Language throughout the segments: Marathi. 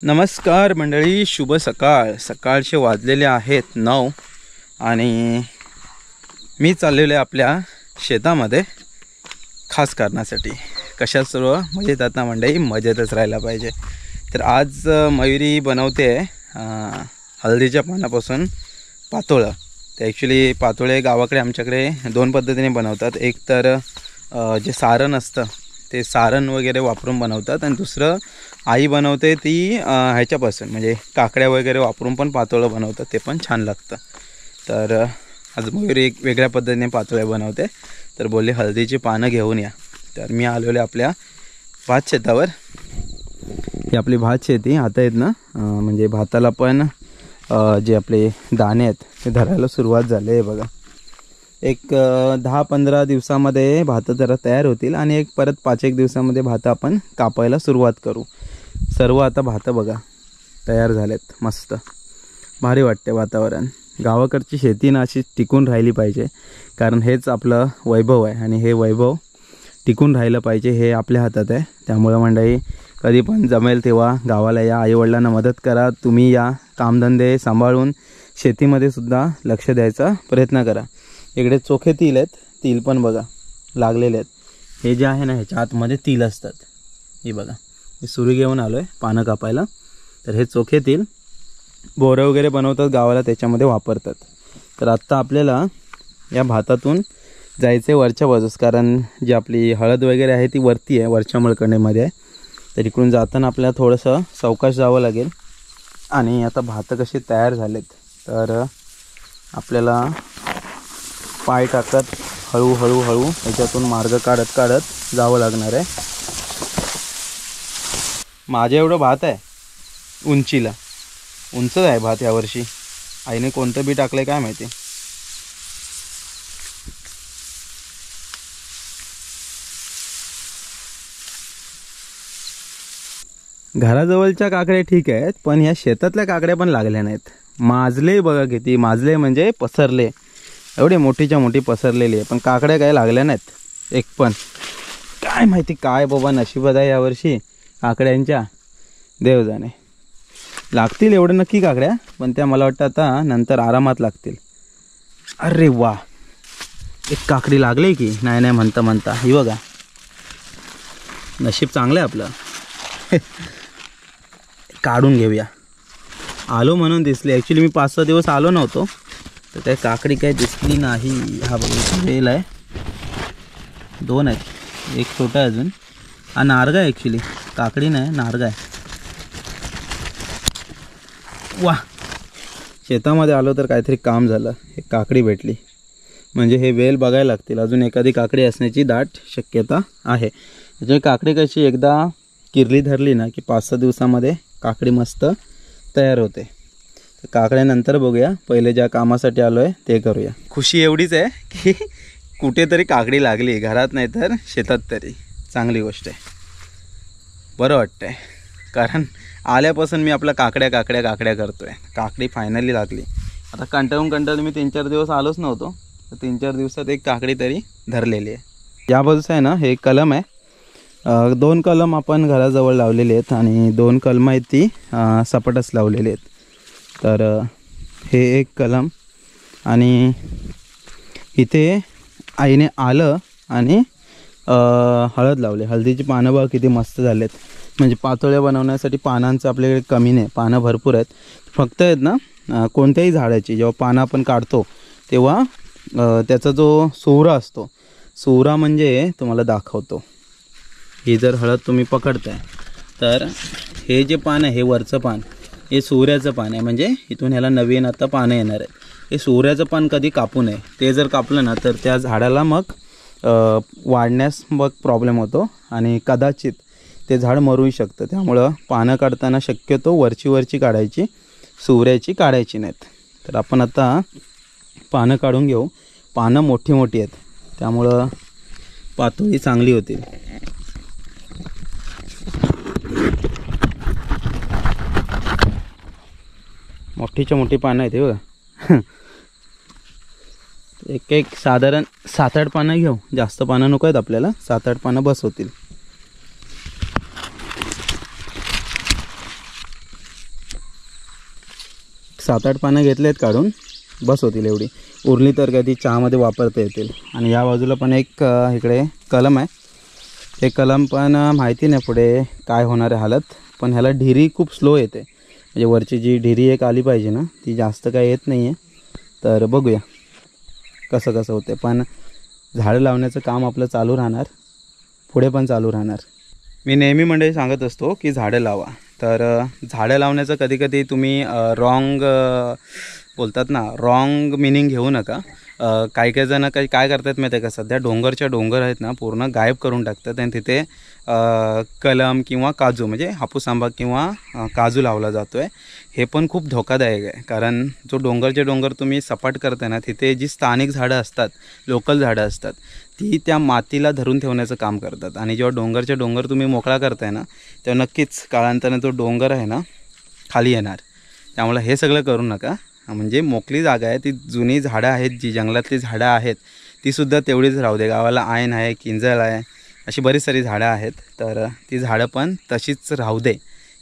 नमस्कार मंडळी, शुभ सकाळ. सकाळचे वाजलेले आहेत 9 आणि मी चाललेलो आहे आपल्या शेतामध्ये खास कारणासाठी. कशा सर्व मजेत आता मंडळी, मजेतच राहायला पाहिजे. तर आज मयुरी बनवते हळदीच्या पानापासून पातोळं. ते ॲक्च्युली पातोळे गावाकडे आमच्याकडे दोन पद्धतीने बनवतात. एक तर जे सारण असतं ते सारण वगैरे वापरून बनवतात आणि दुसरं आई बनवते ती ह्याच्यापासून म्हणजे काकड्या वगैरे वापरून पण पातोळं बनवतात, ते पण छान लागतं. तर आज मयुरी एक वेगळ्या पद्धतीने पातोळ्या बनवते. तर बोलले हळदीची पानं घेऊन या. तर मी आलेलो आपल्या भात शेतावर. ही आपली भात शेती आता आहेत ना, म्हणजे भाताला पण जे आपले दाणे आहेत ते धरायला सुरुवात झाली आहे बघा. एक 10-15 दिवसामध्ये भातं जरा तयार होतील आणि एक परत 5-1 दिवसामध्ये भातं आपण कापायला सुरुवात करू. सर्व आता भातं बघा तयार झालेत. मस्त भारी वाटते वातावरण. गावाकडची शेती ना अशी टिकून राहिली पाहिजे, कारण हेच आपलं वैभव आहे आणि हे वैभव टिकून राहिलं पाहिजे हे आपल्या हातात आहे. त्यामुळे मंडळी कधी पण जमेल तेव्हा गावाला या, आईवडिलांना मदत करा. तुम्ही या, कामधंदे सांभाळून शेतीमध्ये सुद्धा लक्ष द्यायचा प्रयत्न करा. इकडे चोखे तिल आहेत, तिल पण बघा लागलेले आहेत. हे जे आहे ना ह्याच्या आतमध्ये तिल असतात. हे बघा, मी सुरी घेऊन आलो आहे पानं कापायला. तर हे चोखे तिल बोरं वगैरे बनवतात गावाला, त्याच्यामध्ये वापरतात. तर आत्ता आपल्याला या भातातून जायचं आहे वरच्या बाजूस, कारण जी आपली हळद वगैरे आहे ती वरती आहे, वरच्या मळकणीमध्ये आहे. तर इकडून जाताना आपल्याला थोडंसं सावकाश जावं लागेल. आणि आता भातं कसे तयार झालेत तर आपल्याला पाय टाकत हळूहळू याच्यातून मार्ग काढत काढत जावं लागणार आहे. माझ्या एवढं भात आहे उंचीला, उंचच आहे भात यावर्षी. आईने कोणतं बी टाकलं आहे काय माहिती. घराजवळच्या काकड्या ठीक आहेत, पण ह्या शेतातल्या काकड्या पण लागल्या नाहीत. माजले बघा किती, माजले म्हणजे पसरले, एवढी मोठीच्या मोठी पसरलेली आहे, पण काकड्या काय लागल्या नाहीत एक पण. काय माहिती काय बाबा नशिबात आहे यावर्षी काकड्यांच्या, देव जाणे. लागतील एवढं नक्की काकड्या, पण त्या मला वाटतं आता नंतर आरामात लागतील. अरे वा, एक काकडी लागली की नाही म्हणता म्हणता. ही बघा, नशीब चांगलं आहे आपलं. काढून घेऊया. आलो म्हणून दिसले, ॲक्च्युली मी 5-6 दिवस आलो नव्हतो, तर काही काकडी काही दिसली नाही. हा बघा वेल आहे, 2 आहेत, एक छोटा आहे अजून. हा नारगा आहे ॲक्च्युली, काकडी नाही नारगा आहे. वा, शेतामध्ये आलो तर काहीतरी काम झालं. एक काकडी भेटली म्हणजे हे वेल बघायला लागतील. अजून एखादी काकडी असण्याची दाट शक्यता आहे. म्हणजे काकडी कशी एकदा किरली धरली ना की 5-6 दिवसामध्ये काकडी मस्त तयार होते. तर काकड्यानंतर बघूया, पहिले ज्या कामासाठी आलो आहे ते करूया. खुशी एवढीच आहे की कुठेतरी काकडी लागली, घरात नाही तर शेतात तरी. चांगली गोष्ट आहे, बरं वाटतं आहे. कारण आल्यापासून मी आपला काकड्या करतो आहे. काकडी फायनली लागली. आता कंटाळून मी 3-4 दिवस आलोच नव्हतो, तर 3-4 दिवसात एक काकडी तरी धरलेली आहे. या बाजूचं आहे ना हे कलम आहे. 2 कलम आपण घराजवळ लावलेले आहेत आणि 2 कलम आहेत ती सपाटच लावलेले आहेत. तर हे एक कलम आणि इथे आईने आलं आणि हळद लावले. हळदीची पानं बघा किती मस्त झालेत. म्हणजे पातोळ्या बनवण्यासाठी पानांचं आपल्याकडे कमी नाही, पानं भरपूर आहेत. फक्त आहेत ना कोणत्याही झाडाची जेव्हा पानं आपण काढतो तेव्हा त्याचा जो सोहरा असतो, सोहरा म्हणजे तुम्हाला दाखवतो. ही जर हळद तुम्ही पकडताय तर हे जे पान आहे, हे वरचं पान हे सूर्याचं पान आहे. म्हणजे इथून ह्याला नवीन आता पानं येणार आहेत. हे सूर्याचं पान कधी कापू नये. ते जर कापलं ना तर त्या झाडाला मग वाढण्यास मग प्रॉब्लेम होतो आणि कदाचित ते झाड मरूही शकतं. त्यामुळं पानं काढताना शक्यतो वरची काढायची, सूर्याची काढायची नाहीत. तर आपण आता पानं काढून घेऊ. पानं मोठी आहेत, त्यामुळं पातोळी चांगली होतील. मोठी पानं आहेत हे बघा. एक साधारण 7-8 पानं घेऊ, जास्त पानं नको आहेत आपल्याला, 7-8 पानं बस होतील. 7-8 पानं घेतलेत काढून, बस होतील एवढी. उरली तर कधी चहामध्ये वापरता येतील. आणि या बाजूला पण एक इकडे कलम आहे. हे कलम पण माहिती नाही पुढे काय होणार आहे हालत, पण ह्याला ढिरी खूप स्लो येते. म्हणजे वरची जी ढिरी एक आली पाहिजे ना, ती जास्त काय येत नाही आहे. तर बघूया कसं कसं होते. पण झाडं लावण्याचं काम आपलं चालू राहणार, पुढे पण चालू राहणार. मी नेहमी मंडळी सांगत असतो की झाडं लावा. तर झाडं लावण्याचं कधी कधी तुम्ही रॉंग बोलतात ना, रॉंग मिनिंग घेऊ नका. काही काही जण काय करतात माहिती आहे का, सध्या डोंगर आहेत ना पूर्ण गायब करून टाकतात आणि तिथे कलम किंवा काजू म्हणजे हापूस आंबा किंवा काजू लावला जातो आहे. हे पण खूप धोकादायक आहे. कारण जो डोंगर तुम्ही सपाट करताय ना, तिथे जी स्थानिक झाडं असतात, लोकल झाडं असतात, ती त्या मातीला धरून ठेवण्याचं काम करतात. आणि जेव्हा डोंगर तुम्ही मोकळा करताय ना, तेव्हा नक्कीच काळांतराने तो डोंगर आहे ना खाली येणार. त्यामुळे हे सगळं करू नका. म्हणजे मोकळी जागा आहे, ती जुनी झाडं आहेत, जी जंगलातली झाडं आहेत तीसुद्धा तेवढीच राहू दे. गावाला आयन आहे, किंजळ आहे, अशी बरीच सारी झाडं आहेत. तर ती झाडं पण तशीच राहू दे.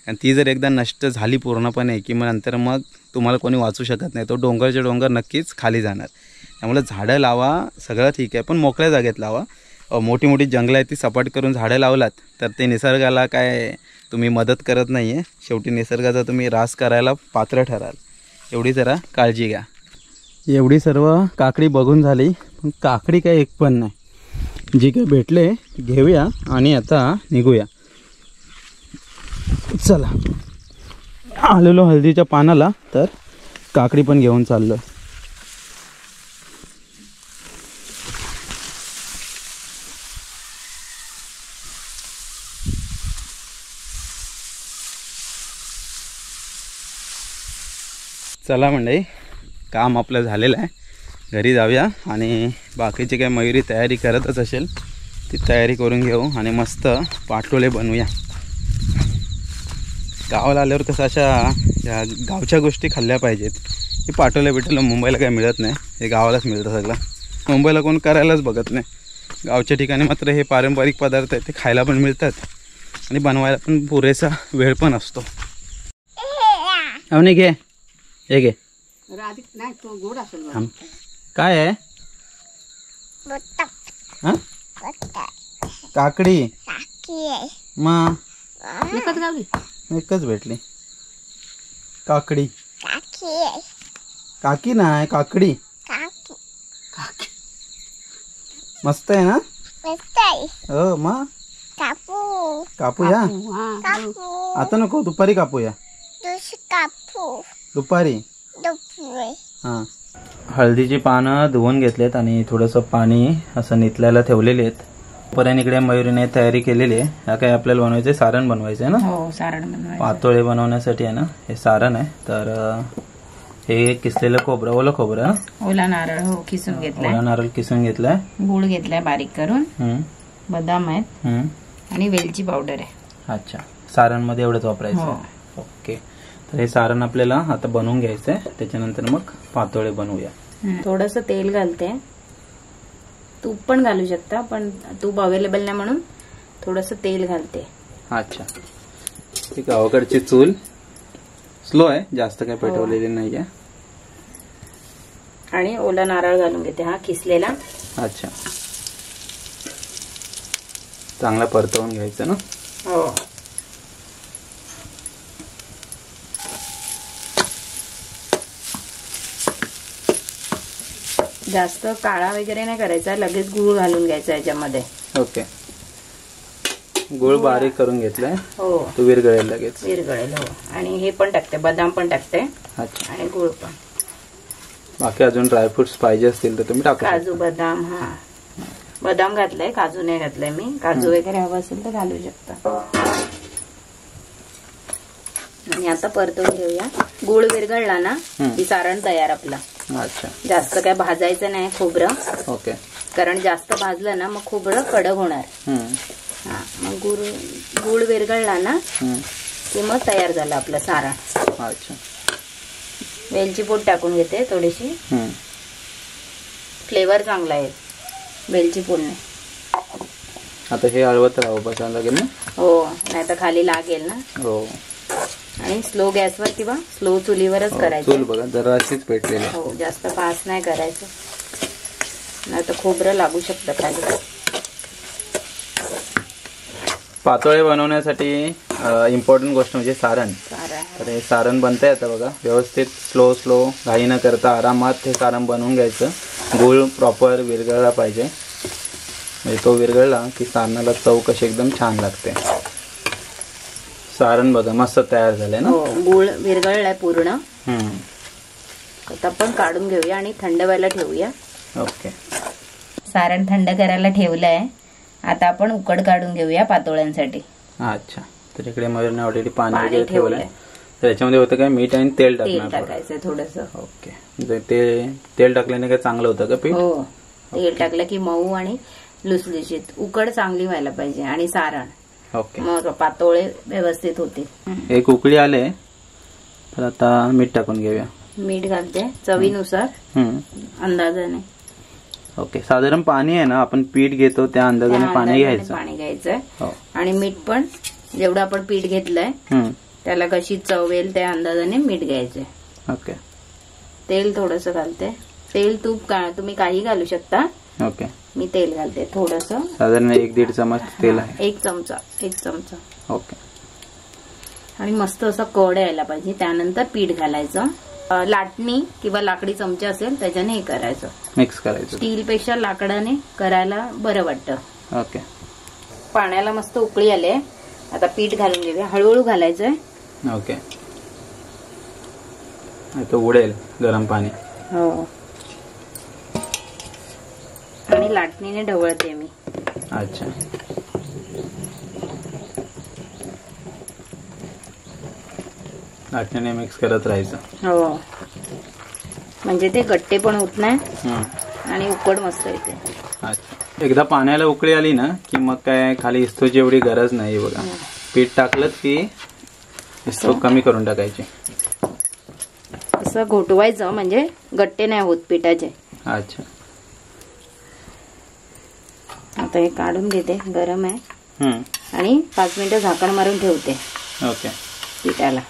आणि ती जर एकदा नष्ट झाली पूर्णपणे की मग नंतर मग तुम्हाला कोणी वाचू शकत नाही. तो डोंगर नक्कीच खाली जाणार. त्यामुळे झाडं लावा, सगळं ठीक आहे, पण मोकळ्या जागेत लावा. मोठी मोठी जंगलं आहेत ती सपाट करून झाडं लावलात तर ते निसर्गाला काय तुम्ही मदत करत नाही आहे. शेवटी निसर्गाचा तुम्ही ऱ्हास करायला पात्र ठराल. एवढी जरा काळजी घ्या. एवढी सर्व काकडी बघून झाली, पण काकडी काय एक पण नाही. जी काय भेटले घेऊया आणि आता निघूया. चला, आलेलो हळदीच्या पानाला, तर काकडी पण घेऊन चाललो. चला मंडळी, काम आपलं झालेलं आहे. घरी जाऊया आणि बाकीची काय मयुरी तयारी करतच असेल ती तयारी करून घेऊ आणि मस्त पाटोळे बनवूया. गावाला आल्यावर कसं अशा या गावच्या गोष्टी खाल्ल्या पाहिजेत. हे पाटोळे मुंबईला काय मिळत नाही, हे गावालाच मिळतं सगळं. मुंबईला कोण करायलाच बघत नाही. गावच्या ठिकाणी मात्र हे पारंपरिक पदार्थ आहेत, ते खायला पण मिळतात आणि बनवायला पण पुरेसा वेळ पण असतो. अवनी घे, हे घे. काय आहे? काकडी. मग एकच भेटली काकडी. काकी नाही, काकडी. मस्त आहे ना? हो मग कापूया. आता नको, दुपारी कापूया. दुपारी. हां, हळदीची पानं धुवून घेतलेत आणि थोडंसं पाणी असं नितल्याला ठेवलेले आहेत. पर्यंत इकडे मयुरीने तयारी केलेली आहे. हा काय आपल्याला बनवायचं आहे, सारण बनवायचं आहे ना? हो, सारण बनवायचं. पातोळे बनवण्यासाठी आहे ना हे सारण आहे. तर हे किसलेलं खोबरं, ओलं खोबरं, ओला नारळ हो किसून घेतलाय. ओला नारळ किसून घेतलाय. गूळ घेतलाय बारीक करून. बदाम आहेत आणि वेलची पावडर आहे. अच्छा, सारण मध्ये एवढंच वापरायचं. ओके, तर हे सारण आपल्याला आता बनवून घ्यायचं आहे. त्याच्यानंतर मग पातोळे बनवूया. थोडंसं तेल घालते, तूप पण घालू शकता, पण तूप अवेलेबल नाही म्हणून थोडंसं तेल घालते. अच्छा, ठीक आहे. गावाकडची चूल स्लो आहे, जास्त काही पेटवलेली नाहीये. आणि ओला नारळ घालून घेते, हा किसलेला. अच्छा, चांगला परतवून घ्यायचं ना? हो. जास्त काळा वगैरे नाही करायचा, लगेच गूळ घालून घ्यायचा याच्यामध्ये. ओके, गूळ बारीक करून घेतलाय. हो, तो विरघळेल लगेच. विरघळेल. हो, आणि हे पण टाकते, बदाम पण टाकते. अच्छा, आणि गूळ पण. बाकी अजून ड्रायफ्रुट्स पाहिजे असतील तर तुम्ही टाका. काजू बदाम, हा बदाम घातलाय, काजू नाही घातलाय मी. काजू वगैरे हवं असेल तर घालू शकता. आणि आता परतवून घेऊया. गूळ विरघळला ना की सारण तयार आपला. अच्छा, जास्त काय भाजायचं नाही खोबरं. ओके, कारण जास्त भाजलं ना मग खोबरं कडक होणार. हा, मग गूळ विरघळला ना की मग तयार झालं आपलं सारण. अच्छा, वेलची पूड टाकून घेते थोडीशी. फ्लेवर चांगला आहे वेलची पूडने. आता हे हळवत राहू बसायला लागेल ना? हो, नाही तर खाली लागेल ना. हो, आणि स्लो गॅसवर किंवा स्लो चुलीवरच करायचं. चूल बघा जराशीच पेटलेली. हो, जास्त फास्ट नाही करायचं, नाही तर खोबरं लागू शकतं खाली. पातोळे बनवण्यासाठी इम्पॉर्टंट गोष्ट म्हणजे सारण. तर हे सारण बनतंय आता बघा व्यवस्थित. स्लो घाई न करता आरामात हे सारण बनवून घ्यायचं. गूळ प्रॉपर विरघळला पाहिजे, म्हणजे तो विरघळला की सारणाला चव कशी एकदम छान लागते. सारण बघा मस्त तयार झालंय ना. हो, गूळ विरघळलाय पूर्ण. आता आपण काढून घेऊया आणि थंड व्हायला ठेवूया. ओके, सारण थंड करायला ठेवलंय. आता आपण उकड काढून घेऊया पातोळ्यांसाठी. अच्छा, तर इकडे मयूरने ऑलरेडी पाणी ठेवलंय. तर याच्यामध्ये होतं काय, मीठ आणि तेल टाकायचं थोडस. ओके, ते तेल टाकल्याने काय चांगलं होतं का पीठ? हो, तेल टाकलं की मऊ आणि लुसलुशीत. उकड चांगली व्हायला पाहिजे आणि सारण. ओके, मग पातोळे व्यवस्थित होते. एक उकळी आले तर आता मीठ टाकून घेऊया. मीठ घालते चवीनुसार, अंदाजाने. ओके, साधारण पाणी आहे ना आपण पीठ घेतो त्या अंदाजाने पाणी घ्यायचं. आणि मीठ पण जेवढं आपण पीठ घेतलंय त्याला कशी चव येईल त्या अंदाजाने मीठ घ्यायचंय. ओके, तेल थोडस घालते. तेल तूप तुम्ही काही घालू शकता. ओके, मी तेल घालते थोडस, साधारण 1-1.5 चमच तेल आहे. 1 चमचा. ओके, आणि मस्त असा कड यायला पाहिजे. त्यानंतर पीठ घालायचं. लाटणी किंवा लाकडी चमचा असेल त्याच्याने हे करायचं, मिक्स करायचं. स्टील पेक्षा लाकडाने करायला बरं वाटतं. ओके, पाण्याला मस्त उकळी आले. आता पीठ घालून घेऊया. हळूहळू घालायचंय. ओके, तो उडेल गरम पाणी. हो, आणि लाटणीने ढवळते मी. अच्छा, लाटणीने मिक्स करत राहायचं. हो, म्हणजे ते गट्टे पण होत नाही आणि उकड मस्त येते. अच्छा, एकदा पाण्याला उकळी आली ना की मग काय खाली इस्तोची एवढी गरज नाही बघा. पीठ टाकलं की इस्तो कमी करून टाकायची. असं घोटवायचं म्हणजे गट्टे नाही होत पिठाचे. अच्छा, आता हे काढून घेते. गरम आहे आणि 5 मिनिटं झाकण मारून ठेवते. ओके, पिठाला.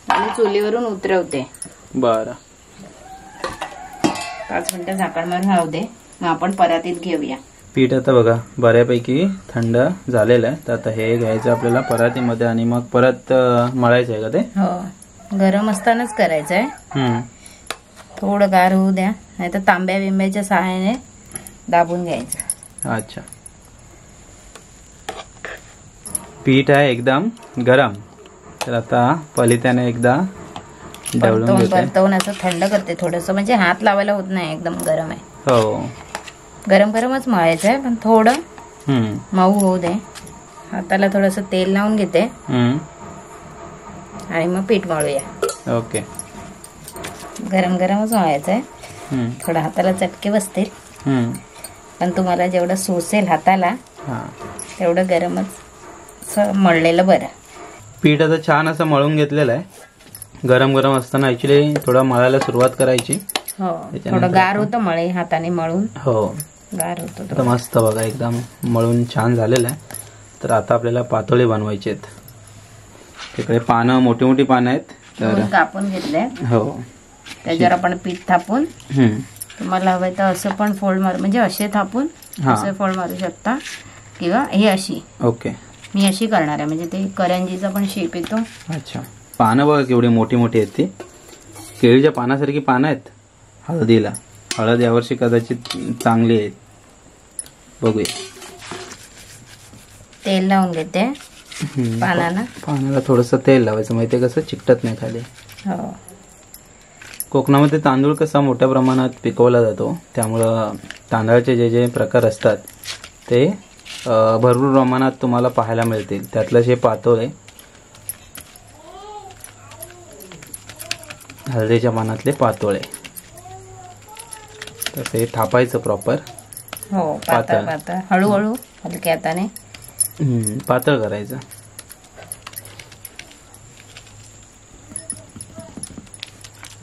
आणि चुलीवरून उतरवते. बरं, 5 मिनिटं झाकण मारून राहू दे. मग आपण परातीत घेऊया. पीठ आता बघा बऱ्यापैकी थंड झालेलं आहे. तर आता हे घ्यायचं आपल्याला परातीमध्ये आणि मग परत मळायचं आहे का ते? हो, गरम असतानाच करायचंय. थोडं गार होऊ द्या, नाही तर तांब्या बिंब्याच्या सहाय्याने दाबून घ्यायचं. अच्छा, पीठ आहे एकदम गरम. तर आता पलित्याने एकदा ढवळून घेते. परतवून असं थंड करते थोडंसं, म्हणजे हात लावायला होत नाही. एकदम गरम आहे. हो, गरमच मळायचं आहे, पण थोडं मऊ होऊ दे. हाताला थोडंसं तेल लावून घेते आणि मग पीठ मळूया. ओके, गरमच मळायचं आहे. थोडं हाताला चटके बसतील, पण तुम्हाला जेवढं सोसेल हाताला तेवढं गरमच मळलेलं बरं. पीठ आता छान असं मळून घेतलेलं आहे. गरम असताना ऍक्च्युली थोडं मळायला सुरुवात करायची. हो, थोडं गार होतं मळे हाताने मळून. हो, गार होतं. तर मस्त बघा एकदम मळून छान झालेलं आहे. तर आता आपल्याला पातोळे बनवायचे आहेत. तिकडे पानं मोठी पानं आहेत तर कापून घेतले. हो, त्याच्यावर आपण पीठ थापून, तुम्हाला हवंय तर असं पण फोल्ड मारू, म्हणजे असे थापून असे फोल्ड मारू शकता किंवा हे अशी. ओके, मी अशी करणार आहे, म्हणजे ते करंजीचा पण शेप येतो. अच्छा, पानं बघा केवढी मोठी आहेत. ती केळीच्या पानासारखी पानं आहेत. हळदीला हळद यावर्षी कदाचित चांगली आहेत. बघूया. तेल लावून घेते पानाला थोडंसं तेल लावायचं, माहिती कसं चिकटत नाही खाली. हो, कोकणामध्ये तांदूळ कसा मोठ्या प्रमाणात पिकवला जातो, त्यामुळं तांदळाचे जे प्रकार असतात ते भरपूर प्रमाणात तुम्हाला पाहायला मिळतील. त्यातलं हे पातोळे हळदीच्या पानातले पातोळे. तसे थापायचं प्रॉपर. हो, पातळ हळूहळू हलक्या हाताने पातळ करायचं.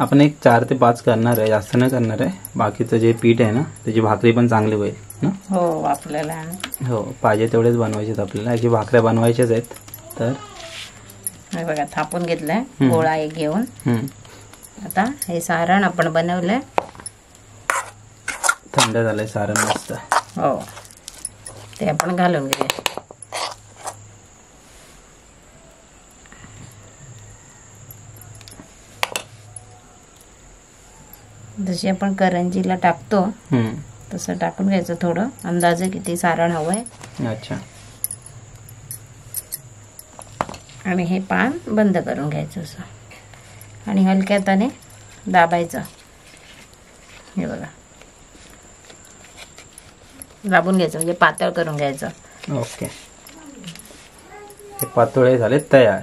आपण एक 4 ते 5 करणार आहे, जास्त नाही करणार आहे. बाकीचं जे पीठ आहे ना त्याची भाकरी पण चांगली होईल. ना? हो आपल्याला हो पाहिजे तेवढेच बनवायचे आहेत आपल्याला. याची भाकऱ्या बनवायच्याच आहेत. तर हे बघा थापून घेतलंय गोळा एक घेऊन. आता हे सारण आपण बनवलंय, थंड झालंय सारण मस्त. हो ते आपण घालून घेऊया. जशी आपण करंजीला टाकतो तसं टाकून घ्यायचं. थोडं अंदाजे किती सारण हवंय. अच्छा. आणि हे पान बंद करून घ्यायचं असं आणि हलक्या हाताने दाबायचं. हे बघा दाबून घ्यायचं म्हणजे पातळ करून घ्यायचं. ओके. हे पातोळे झाले तयार.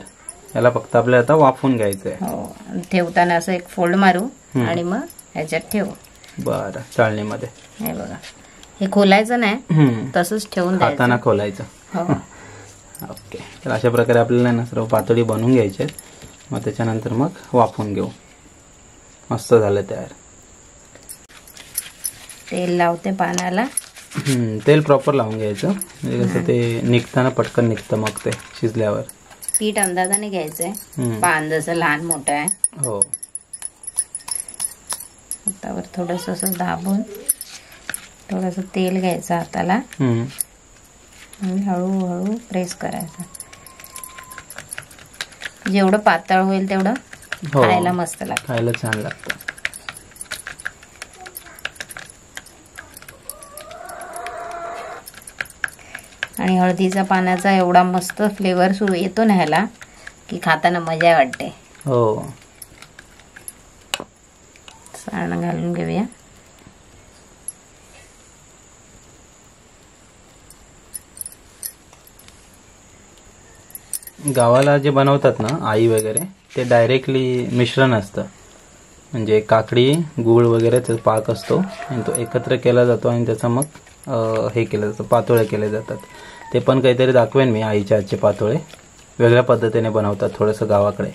याला फक्त आपल्याला आता वाफवून घ्यायचंय. हो ठेवताना असं एक फोल्ड मारू आणि मग ह्याच्यात ठेवू. बरं चाळणीमध्ये. हे बघा हे खोलायचं नाही, तसंच ठेवून द्यायचं. हाताने खोलायचं. हो. ओके. तर अशा प्रकारे आपल्याला ना सर्व पातोळी बनवून घ्यायचे. मग त्याच्यानंतर मग वाफवून घेऊ. मस्त झालं तयार. तेल लावते पानाला. तेल प्रॉपर लावून घ्यायचं म्हणजे कसं ते निघताना पटकन निघतं मग ते शिजल्यावर. पीठ अंदाजाने घ्यायचंय. पान जसं लहान मोठं आहे. हो. हातावर थोडंसं असं दाबून थोडंसं तेल घ्यायचं हाताला आणि हळूहळू प्रेस करायचं. जेवढं पातळ होईल तेवढं खायला मस्त लागतं. खायला छान लागतं. आणि हळदीचा पानाचा एवढा मस्त फ्लेवर सुरू येतो ना ह्याला की खाताना मजा वाटते. हो. सारण घालून घेऊया. गावाला जे बनवतात ना आई वगैरे ते डायरेक्टली मिश्रण असतं. म्हणजे काकडी गूळ वगैरे त्याचा पाक असतो आणि तो एकत्र केला जातो आणि त्याचा मग हे केलं जातं, पातोळे केले जातात. ते पण काहीतरी दाखवेन मी. आईच्या हातचे पातोळे वेगळ्या पद्धतीने बनवतात थोडंसं गावाकडे.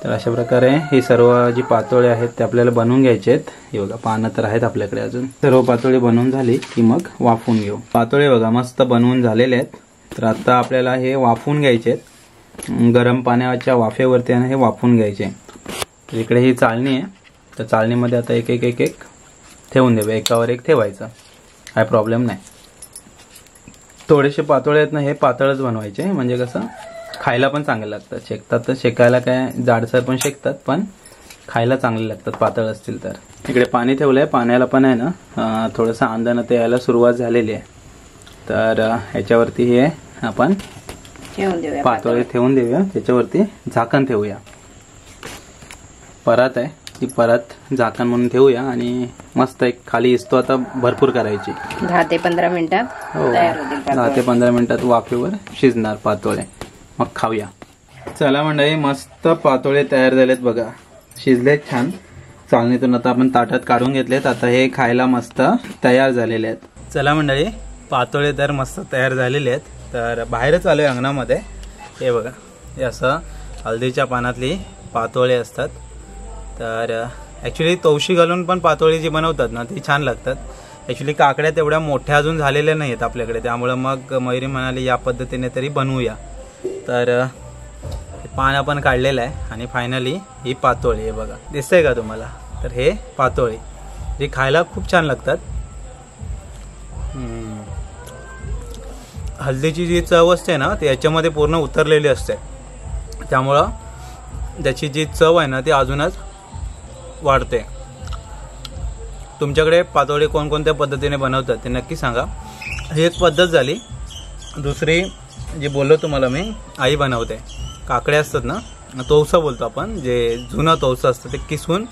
तर अशा प्रकारे ही सर्व जी पातोळे आहेत ते आपल्याला बनवून घ्यायचे आहेत. हे बघा पानं तर आहेत आपल्याकडे अजून. सर्व पातोळे बनवून झाली की मग वाफवून घेऊ. पातोळे बघा मस्त बनवून झालेले आहेत. तर आता आपल्याला हे वाफवून घ्यायचे आहेत. गरम पाण्याच्या वाफेवरती हे वाफवून घ्यायचे. तर इकडे ही चाळणी आहे. तर चाळणीमध्ये आता एक एक एक एक ठेवून देऊ. एकावर एक ठेवायचं. काय प्रॉब्लेम नाही. थोडेसे पातोळे आहेत ना हे पातळच बनवायचे म्हणजे कसं खायला पण चांगले लागतात. शेकतात तर शेकायला काय जाडसर पण शेकतात पण खायला चांगले लागतात पातळ असतील तर. इकडे पाणी ठेवलंय. पाण्याला पण आहे ना थोडंसं आंदण ते यायला सुरुवात झालेली आहे. तर ह्याच्यावरती हे आपण ठेवून देऊया. पातोळे ठेवून देऊया. त्याच्यावरती झाकण ठेवूया. परात आहे ती परत झाकण म्हणून ठेवूया आणि मस्त एक खाली इस्तो आता भरपूर करायची. 10 ते 15 मिनिटात तयार होतील. 10 ते 15 मिनिटात वाफेवर शिजणार पातोळे. मग खाऊया. चला मंडळी मस्त पातोळे तयार झालेत बघा. शिजलेत छान. चाळणीतून आता आपण ताटात काढून घेतलेत. आता हे खायला मस्त तयार झालेले आहेत. चला मंडळी पातोळे तर मस्त तयार झालेले आहेत. तर बाहेरच आलोय अंगणामध्ये. हे बघा हे असं हळदीच्या पानातली पातोळे असतात. तर ॲक्च्युली तवशी घालून पण पातोळी जी बनवतात ना ती छान लागतात. ॲक्च्युली काकड्या तेवढ्या मोठ्या अजून झालेल्या नाही आहेत आपल्याकडे. त्यामुळं मग मयुरी म्हणाली या पद्धतीने तरी बनवूया. तर पान आपण काढलेलं आहे आणि फायनली ही पातोळी आहे बघा. दिसतंय का तुम्हाला? तर हे पातोळी जी खायला खूप छान लागतात. हळदीची जी चव असते ना ती याच्यामध्ये पूर्ण उतरलेली असते. त्यामुळं त्याची जी चव आहे ना ती अजूनच वाढते. तुमच्याकडे पातोळे कोणकोणत्या पद्धतीने बनवतात ते नक्की सांगा. ही एक पद्धत झाली. दुसरी जी बोललो तुम्हाला मी आई बनवते. काकड्या असतात ना तवसं बोलतो आपण. जे जुनं तवसं असतं ते किसून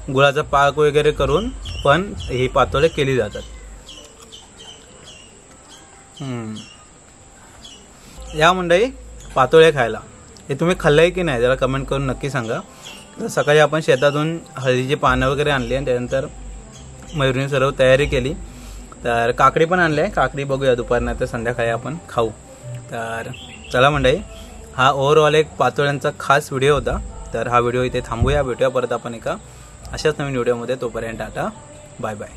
गुळाचा पाक वगैरे करून पण ही पातोळे केली जातात. या मंडळी पातोळे खायला हे तुम्ही खाल्लंय की नाही जरा कमेंट करून नक्की सांगा. तर सकाळी आपण शेतातून हळदीची पानं वगैरे आणली आणि त्यानंतर मयुरीने सर्व तयारी केली. तर काकडी पण आणली आहे. काकडी बघूया दुपारनं तर संध्याकाळी आपण खाऊ. तर चला मंडळी हा ओव्हरऑल एक पातोळ्यांचा खास व्हिडिओ होता. तर हा व्हिडिओ इथे थांबूया. भेटूया परत आपण एका अशाच नवीन व्हिडिओमध्ये. तोपर्यंत टाटा, बाय बाय.